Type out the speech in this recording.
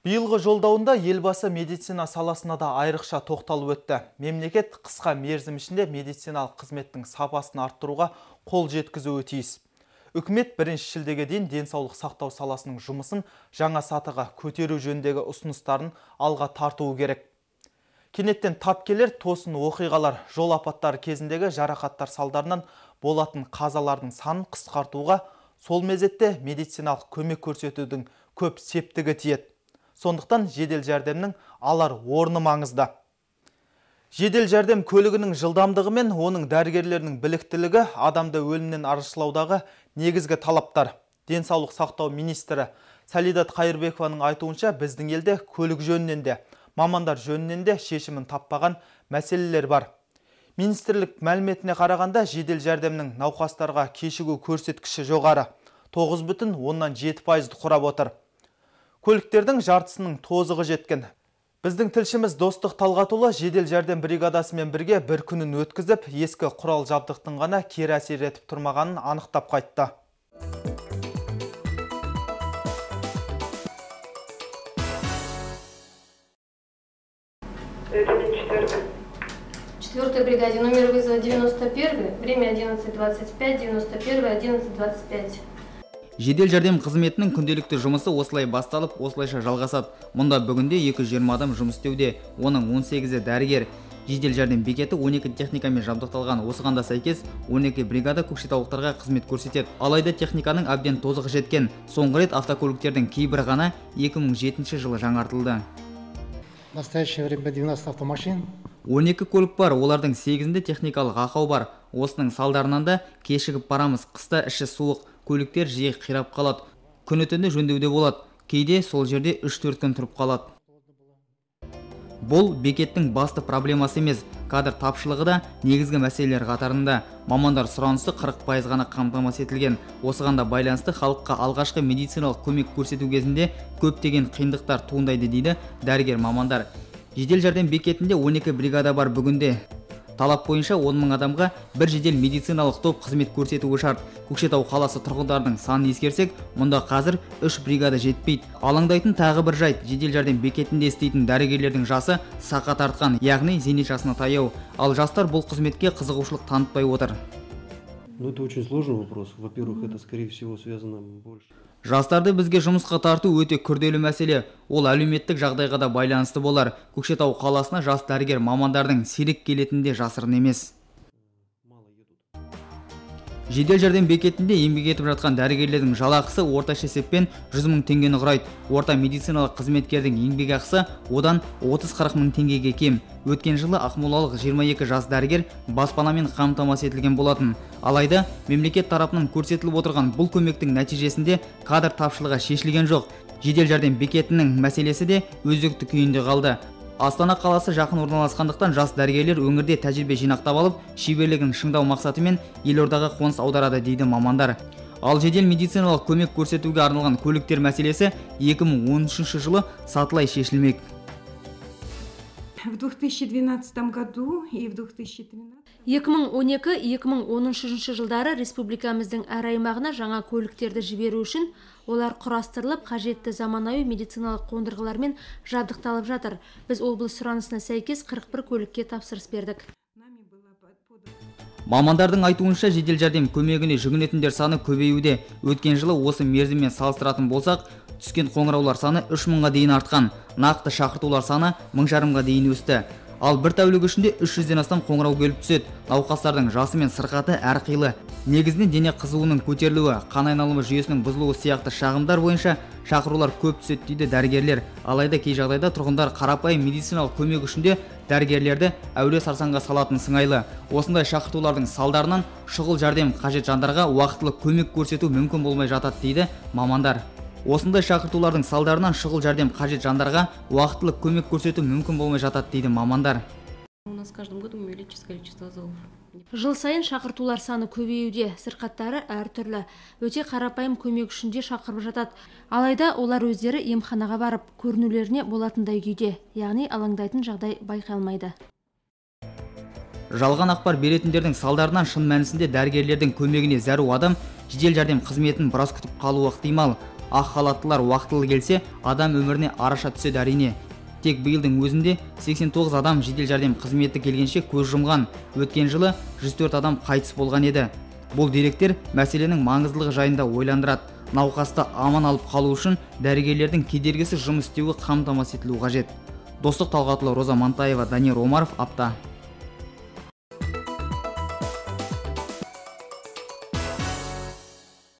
Биылғы жолдауында елбасы медицина саласына да айрықша тоқталып өтті. Мемлекет қысқа мерзім ішінде медициналық қызметтің сапасын арттыруға қол жеткізуі тиіс. Үкімет 1 шілдеге дейін денсаулық сақтау саласының жұмысын жаңа сатыға көтеру жөніндегі ұсыныстарын алға тартуы керек. Кенеттен тап келер тосын оқиғалар, жол апаттары кезіндегі жарақаттар салдарынан болатын қазалардың санын қысқартуға, сол мезетте медициналық көмек көрсетудің көп септігі тиеді. Сондықтан жедел жәрдемнің алар орны маңызды. Жедел жәрдем көлігінің жылдамдығы мен оның дәрігерлерінің біліктілігі адамды өлімнен арашылаудағы негізгі талаптар. Денсаулық сақтау министрі Салидат Қайырбекованың айтуынша, біздің елде көлік жөнінен де, мамандар жөнінен де шешімін таппаған мәселелер бар. Министрлік мәліметіне қарағанда, жедел жәрдемнің науқастарға кешігу көрсеткіші жоғары, 9,7% құрап отыр. Көліктердің жартысының тозығы жеткен. Біздің тілшіміз Достық Талғатұлы жедел жәрдем бригадасымен бірге бір күнін өткізіп, ескі құрал жабдықтың ғана кері әсер етіп тұрмағанын анықтап қайтты. Четвертой бригаде номер вызова 91, время 11:25, 91, 11:25. Жедел жәрдем қызметінің күнделікті жұмысы осылай басталып, осылайша жалғасады. Мұнда бүгінде 220 адам жұмыс істеуде, оның 18-і дәрігер. Жедел жәрдем бекеті 12 техникамен жабдықталған. Осыған да сәйкес 12 бригада көкшетаулықтарға қызмет көрсетеді. Алайда техниканың әбден тозығы жеткен. Соңғы рет автокөліктердің кейбірі ғана 2007 жылы жаңартылды. В настоящее время 12 автомашин. 12 көлік бар, олардың 8-інде техникалық ақау бар. Осының салдарынан да кешігіп барамыз. Қыста іші суық, көліктер жиі қирап қалады. Күні-түні жөндеуде болады. Кейде сол жерде 3-4 күн тұрып қалады. Бұл бекеттің басты проблемасы емес, кадр тапшылығы да негізгі мәселелер қатарында. Мамандар сұранысы 40% ғана қамтамасыз етілген. Осыған да байланысты халыққа алғашқы медициналық көмек көрсету кезінде көптеген қиындықтар туындайды дейді дәрігер мамандар. Жедел жәрдем бекетінде 12 бригада бар бүгінде. Талап бойынша 10 мың адамға бір жедел медициналық топ қызмет көрсетуі шарт. Көкшетау қаласы тұрғындарының санын ескерсек, мұнда қазір 3 бригада жетпейді. Алаңдайтын тағы бір жайт, жедел жәрдем бекетінде істейтін дәрігерлердің жасы саққа тартқан, яғни зейнет жасына таяу. Ал жастар бұл қызметке қызығушылық танытпай отыр. Ну, это очень сложный вопрос. Во-первых, это, скорее всего, связано больше. Жастарды бізге жұмысқа тарту өте күрделі мәселе. Ол әлеуметтік жағдайға да байланысты болар. Көкшетау қаласына жас дәрігер мамандардың сирек келетінде жасырын емес. Жедел жәрдем бекетінде еңбек етіп жатқан дәрігерлердің жалақысы орташа есеппен 100 мың теңгені құрайды. Орта медициналық қызметкердің еңбек ақысы одан 30-40 мың теңгеге кем. Өткен жылы ақмолалық 22 жас дәрігер баспанамен қамтамасыз етілген болатын. Алайда мемлекет тарапынан көрсетіліп отырған бұл көмектің нәтижесінде кадр тапшылығы шешілген жоқ. Жедел жәрдем бекетінің мәселесі де өзекті күйінде қалды. Астана қаласы жақын орналасқандықтан жас дәрігерлер өңірде тәжірибе жинақтап алып, шеберлігін шыңдау мақсатымен елордаға қоныс аударады дейді мамандар. Ал жедел медициналық көмек көрсетуге арналған көліктер мәселесі 2013 жылы сатылай шешілмек. В 2012 году и в 2013 2012-2013 жылдары республикамыздың әр аймағына жаңа көліктерді жіберу үшін олар құрастырылып, қажетті заманауи медициналық қондырғылармен жабдықталып жатыр. Біз облыс сұранысына сәйкес 41 көлікке тапсырыс бердік. Мамандардың айтуынша жедел жәрдем көмегіне жүгінетіндер саны көбеюде. Өткен жылы осы мерзіммен салыстыратын болсақ, түскен қоңыраулар саны 3 мыңға дейін артқан. Нақты шақыртулар саны 1500-ға дейін өсті. Ал бір тәулік ішінде 300-ден астам қоңырау келіп түседі. Науқастардың жасы мен сырқаты әрқилы. Негізінен дене қызуының көтерілуі, қан айналымы жүйесінің бұзылуы сияқты шағымдар бойынша шақырулар көп түседі дейді дәрігерлер. Алайда кей жағдайда тұрғындар қарапайым медициналық көмек үшінде дәрігерлерді әуре сарсаңға салатын сыңайлы. Осындай шақыртулардың салдарынан шұғыл жәрдем қажет жандарға уақытылы көмек көрсету мүмкін болмай жатады дейді мамандар. Осындай шақыртулардың салдарынан шұғыл жәрдем қажет жандарға уақытылы көмек көрсету мүмкін болмай жатады дейді мамандар. У нас каждым годом увеличится количество вызовов. Жыл сайын шақыртулар саны көбеюде, сырқаттары әртүрлі. Өте қарапайым көмек үшінде шақырып жатады. Алайда олар өздері емханаға барып, көрінулеріне болатындай күйде, яғни алаңдайтын жағдай байқалмайды. Жалған ақпар беретіндердің салдарынан шын мәнісінде дәрігерлердің көмегіне зәру адам жедел жәрдем қызметін біраз күтіп қалуы ықтимал. ақ халаттылар уақытылы келсе, адам өміріне араша түседі әрине. Тек биылдың өзінде 89 адам жедел жәрдем қызметі келгенше көз жұмған. Өткен жылы 104 адам қайтыс болған еді. Бұл деректер мәселенің маңыздылығы жайында ойландырады. Науқасты аман алып қалу үшін дәрігерлердің кедергісіз жұмыс істеуі қамтамасыз етілуі қажет. Достық Талғатұлы, Роза Мантаева, Данияр Омаров, Апта.